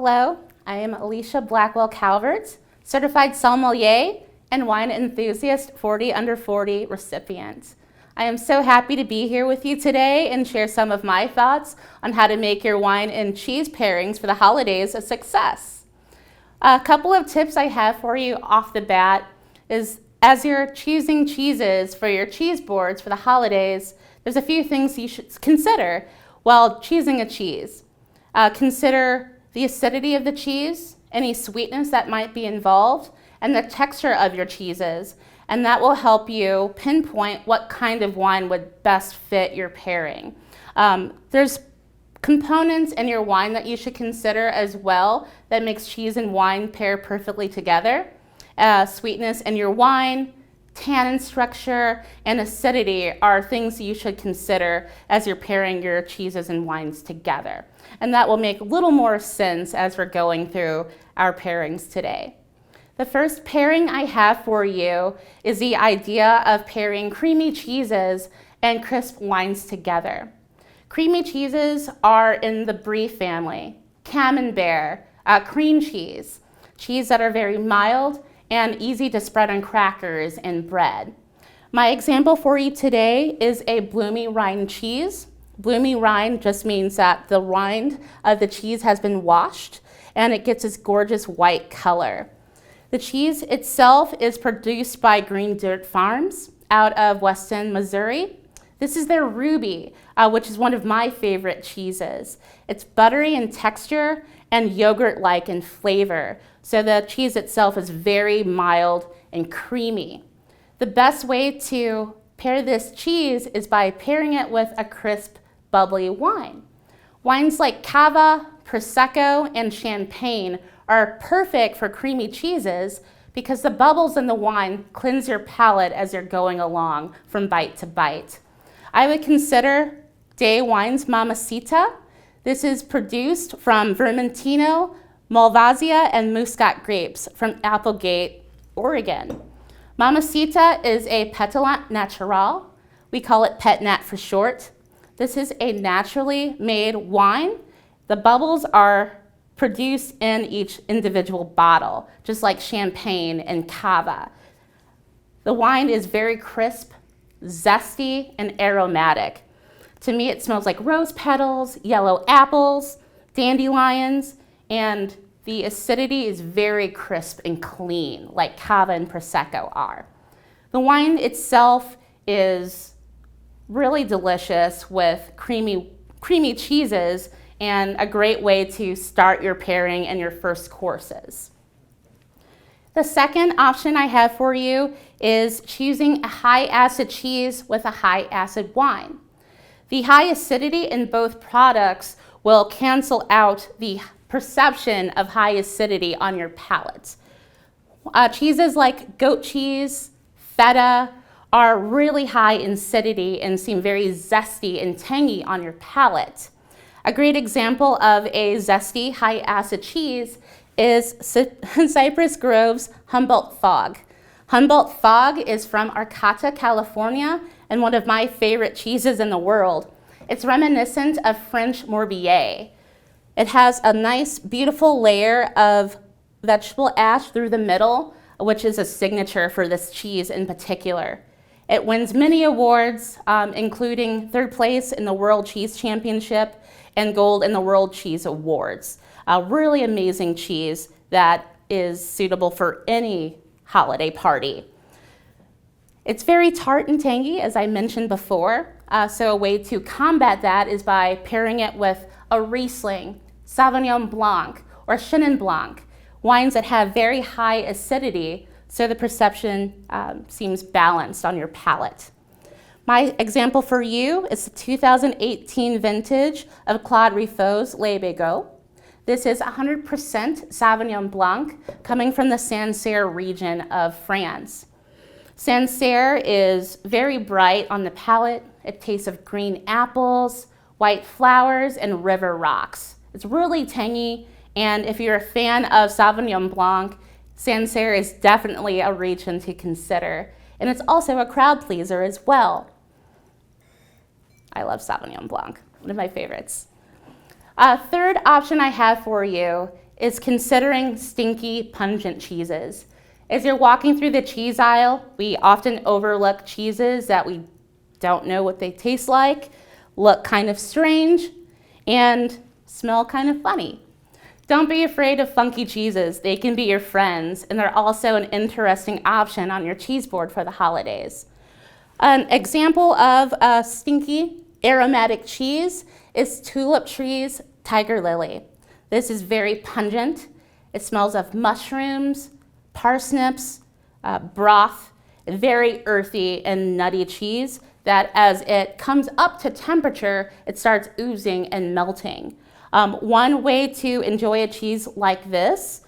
Hello, I am Alisha Blackwell-Calvert, certified sommelier and wine enthusiast 40 under 40 recipient. I am so happy to be here with you today and share some of my thoughts on how to make your wine and cheese pairings for the holidays a success. A couple of tips I have for you off the bat is as you're choosing cheeses for your cheese boards for the holidays, there's a few things you should consider while choosing a cheese. Consider the acidity of the cheese, any sweetness that might be involved, and the texture of your cheeses. And that will help you pinpoint what kind of wine would best fit your pairing. There's components in your wine that you should consider as well that makes cheese and wine pair perfectly together. Sweetness in your wine, tannin structure, and acidity are things you should consider as you're pairing your cheeses and wines together. And that will make a little more sense as we're going through our pairings today. The first pairing I have for you is the idea of pairing creamy cheeses and crisp wines together. Creamy cheeses are in the brie family, camembert, cream cheese, cheese that are very mild and easy to spread on crackers and bread. My example for you today is a bloomy rind cheese. Bloomy rind just means that the rind of the cheese has been washed and it gets this gorgeous white color. The cheese itself is produced by Green Dirt Farms out of Weston, Missouri. This is their Ruby, which is one of my favorite cheeses. It's buttery in texture and yogurt-like in flavor, so the cheese itself is very mild and creamy. The best way to pair this cheese is by pairing it with a crisp, bubbly wine. Wines like Cava, Prosecco, and Champagne are perfect for creamy cheeses because the bubbles in the wine cleanse your palate as you're going along from bite to bite. I would consider Day Wine's Mamacita. This is produced from Vermentino, Malvasia, and Muscat grapes from Applegate, Oregon. Mamacita is a pétillant natural. We call it Pet Nat for short. This is a naturally made wine. The bubbles are produced in each individual bottle, just like champagne and cava. The wine is very crisp, zesty, and aromatic. To me, it smells like rose petals, yellow apples, dandelions, and the acidity is very crisp and clean, like Cava and Prosecco are. The wine itself is really delicious with creamy cheeses and a great way to start your pairing and your first courses. The second option I have for you is choosing a high acid cheese with a high acid wine. The high acidity in both products will cancel out the perception of high acidity on your palate. Cheeses like goat cheese, feta are really high in acidity and seem very zesty and tangy on your palate. A great example of a zesty high acid cheese is Cypress Grove's Humboldt Fog. Humboldt Fog is from Arcata, California, and one of my favorite cheeses in the world. It's reminiscent of French Morbier. It has a nice, beautiful layer of vegetable ash through the middle, which is a signature for this cheese in particular. It wins many awards, including third place in the World Cheese Championship and gold in the World Cheese Awards. A really amazing cheese that is suitable for any holiday party. It's very tart and tangy, as I mentioned before, so a way to combat that is by pairing it with a Riesling, Sauvignon Blanc, or Chenin Blanc, wines that have very high acidity, so the perception seems balanced on your palate. My example for you is the 2018 vintage of Claude Riffaut's Les Bégots. This is 100% Sauvignon Blanc coming from the Sancerre region of France. Sancerre is very bright on the palate. It tastes of green apples, white flowers, and river rocks. It's really tangy, and if you're a fan of Sauvignon Blanc, Sancerre is definitely a region to consider. And it's also a crowd pleaser as well. I love Sauvignon Blanc, one of my favorites. Third option I have for you is considering stinky, pungent cheeses. As you're walking through the cheese aisle, we often overlook cheeses that we don't know what they taste like, look kind of strange, and smell kind of funny. Don't be afraid of funky cheeses. They can be your friends, and they're also an interesting option on your cheese board for the holidays. An example of a stinky, aromatic cheese is Tulip Tree's Tiger Lily. This is very pungent. It smells of mushrooms, parsnips, broth, very earthy and nutty cheese that as it comes up to temperature, it starts oozing and melting. One way to enjoy a cheese like this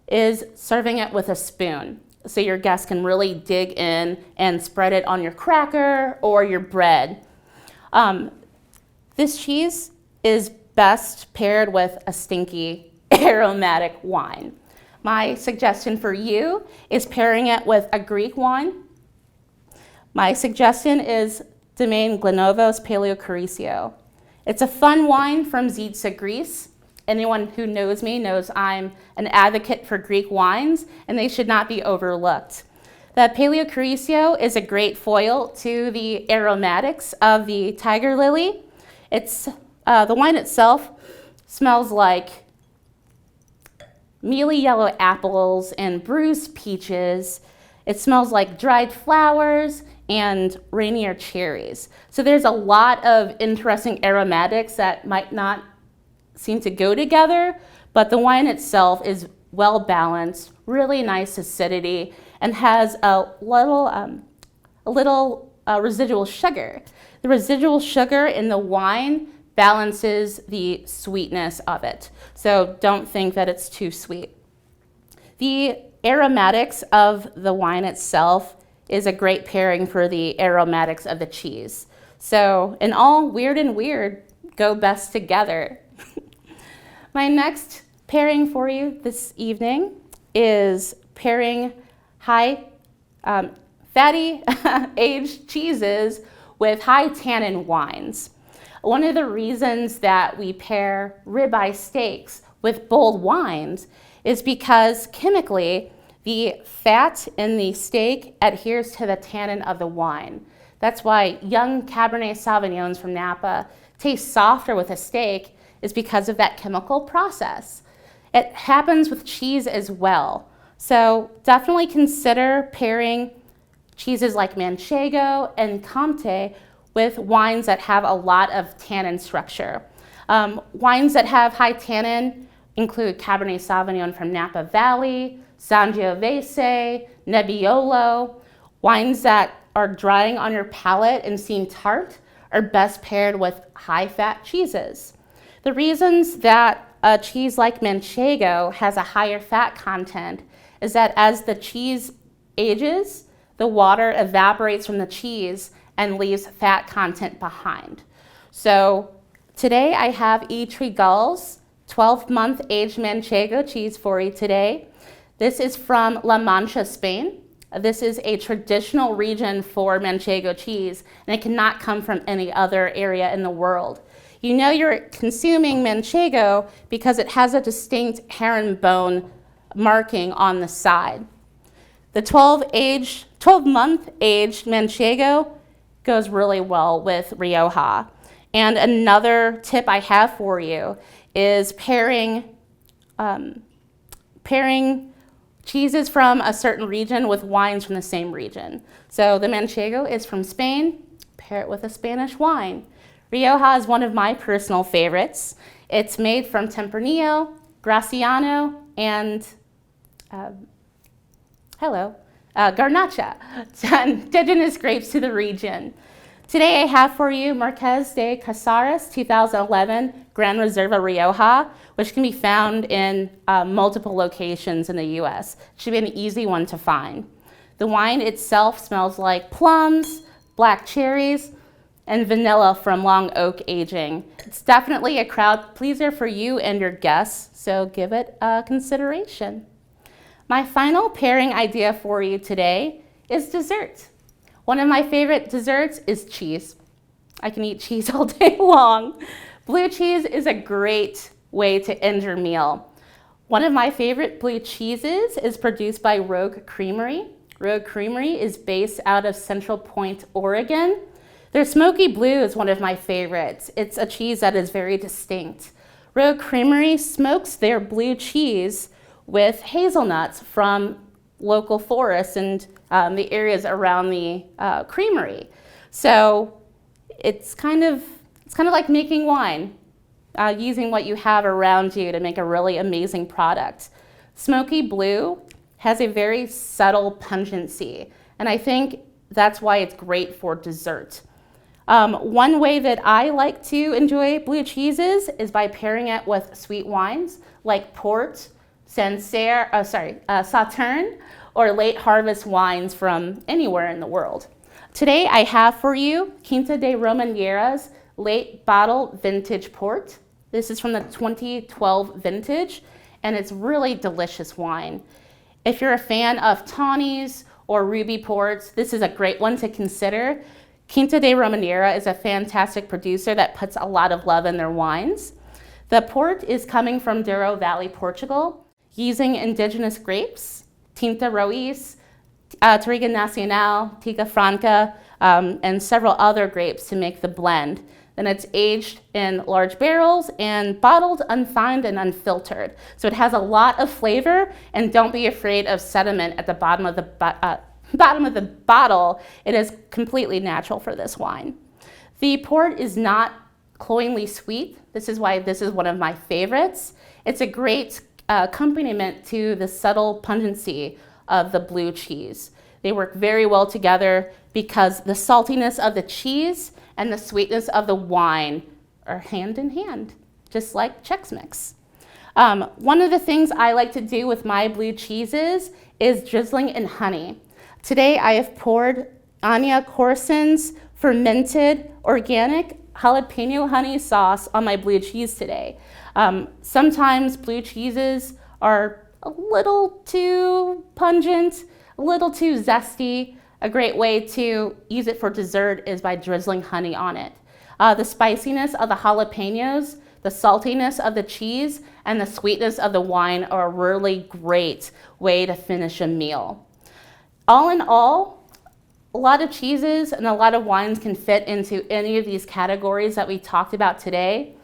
is serving it with a spoon, so your guests can really dig in and spread it on your cracker or your bread. This cheese is best paired with a stinky, aromatic wine. My suggestion for you is pairing it with a Greek wine. My suggestion is Domaine Glanovos Paleo Caricio. It's a fun wine from Zitsa, Greece. Anyone who knows me knows I'm an advocate for Greek wines, and they should not be overlooked. The Paleo Caricio is a great foil to the aromatics of the Tiger Lily. The wine itself smells like mealy yellow apples and bruised peaches. It smells like dried flowers and rainier cherries. So there's a lot of interesting aromatics that might not seem to go together, but the wine itself is well balanced, really nice acidity, and has a little residual sugar. The residual sugar in the wine balances the sweetness of it. So don't think that it's too sweet. The aromatics of the wine itself is a great pairing for the aromatics of the cheese. So in all, weird and weird go best together. My next pairing for you this evening is pairing high fatty aged cheeses with high tannin wines. One of the reasons that we pair ribeye steaks with bold wines is because chemically the fat in the steak adheres to the tannin of the wine. That's why young Cabernet Sauvignons from Napa taste softer with a steak, is because of that chemical process. It happens with cheese as well. So definitely consider pairing cheeses like Manchego and Comté with wines that have a lot of tannin structure. Wines that have high tannin include Cabernet Sauvignon from Napa Valley, Sangiovese, Nebbiolo. Wines that are drying on your palate and seem tart are best paired with high-fat cheeses. The reasons that a cheese like Manchego has a higher fat content is that as the cheese ages, the water evaporates from the cheese and leaves fat content behind. So today I have E. Trigal's 12-month aged Manchego cheese for you today. This is from La Mancha, Spain. This is a traditional region for Manchego cheese, and it cannot come from any other area in the world. You know you're consuming Manchego because it has a distinct herringbone marking on the side. The 12-month aged Manchego goes really well with Rioja. And another tip I have for you is pairing cheeses from a certain region with wines from the same region. So the Manchego is from Spain, pair it with a Spanish wine. Rioja is one of my personal favorites. It's made from Tempranillo, Graciano, and Garnacha, indigenous grapes to the region. Today I have for you Marqués de Casares 2011 Gran Reserva Rioja, which can be found in multiple locations in the U.S. It should be an easy one to find. The wine itself smells like plums, black cherries, and vanilla from long oak aging. It's definitely a crowd pleaser for you and your guests, so give it a consideration. My final pairing idea for you today is dessert. One of my favorite desserts is cheese. I can eat cheese all day long. Blue cheese is a great way to end your meal. One of my favorite blue cheeses is produced by Rogue Creamery. Rogue Creamery is based out of Central Point, Oregon. Their Smoky Blue is one of my favorites. It's a cheese that is very distinct. Rogue Creamery smokes their blue cheese with hazelnuts from local forests and the areas around the creamery. So it's kind of like making wine, using what you have around you to make a really amazing product. Smoky Blue has a very subtle pungency, and I think that's why it's great for dessert. One way that I like to enjoy blue cheeses is by pairing it with sweet wines like port, Sauterne, or late harvest wines from anywhere in the world. Today I have for you Quinta de Romaniera's late bottle vintage port. This is from the 2012 vintage, and it's really delicious wine. If you're a fan of tawnies or ruby ports, this is a great one to consider. Quinta de Romaniera is a fantastic producer that puts a lot of love in their wines. The port is coming from Douro Valley, Portugal, using indigenous grapes, Tinta Roriz, Touriga Nacional, Tica Franca, and several other grapes to make the blend. Then it's aged in large barrels and bottled, unfined, and unfiltered. So it has a lot of flavor, and don't be afraid of sediment at the bottom of the bottle. It is completely natural for this wine. The port is not cloyingly sweet. This is why this is one of my favorites. It's a great accompaniment to the subtle pungency of the blue cheese. They work very well together because the saltiness of the cheese and the sweetness of the wine are hand in hand, just like Chex Mix. One of the things I like to do with my blue cheeses is drizzling in honey. Today I have poured Anya Corson's fermented organic jalapeno honey sauce on my blue cheese today. Sometimes blue cheeses are a little too pungent, a little too zesty. A great way to use it for dessert is by drizzling honey on it. The spiciness of the jalapenos, the saltiness of the cheese, and the sweetness of the wine are a really great way to finish a meal. All in all, a lot of cheeses and a lot of wines can fit into any of these categories that we talked about today.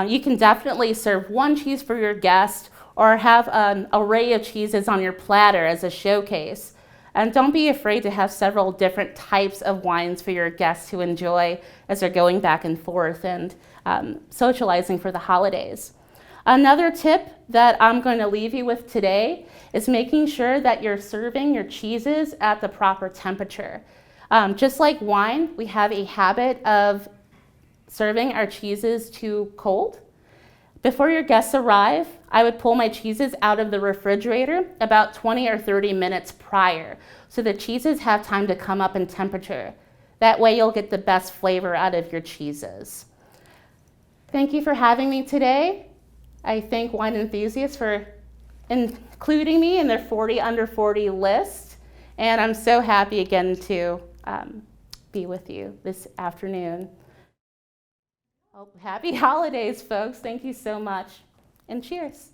You can definitely serve one cheese for your guest or have an array of cheeses on your platter as a showcase. And don't be afraid to have several different types of wines for your guests to enjoy as they're going back and forth and socializing for the holidays. Another tip that I'm going to leave you with today is making sure that you're serving your cheeses at the proper temperature. Just like wine, we have a habit of serving our cheeses too cold. Before your guests arrive, I would pull my cheeses out of the refrigerator about 20 or 30 minutes prior, so the cheeses have time to come up in temperature. That way you'll get the best flavor out of your cheeses. Thank you for having me today. I thank wine enthusiasts for including me in their 40 under 40 list, and I'm so happy again to be with you this afternoon. Well, happy holidays, folks. Thank you so much, and cheers.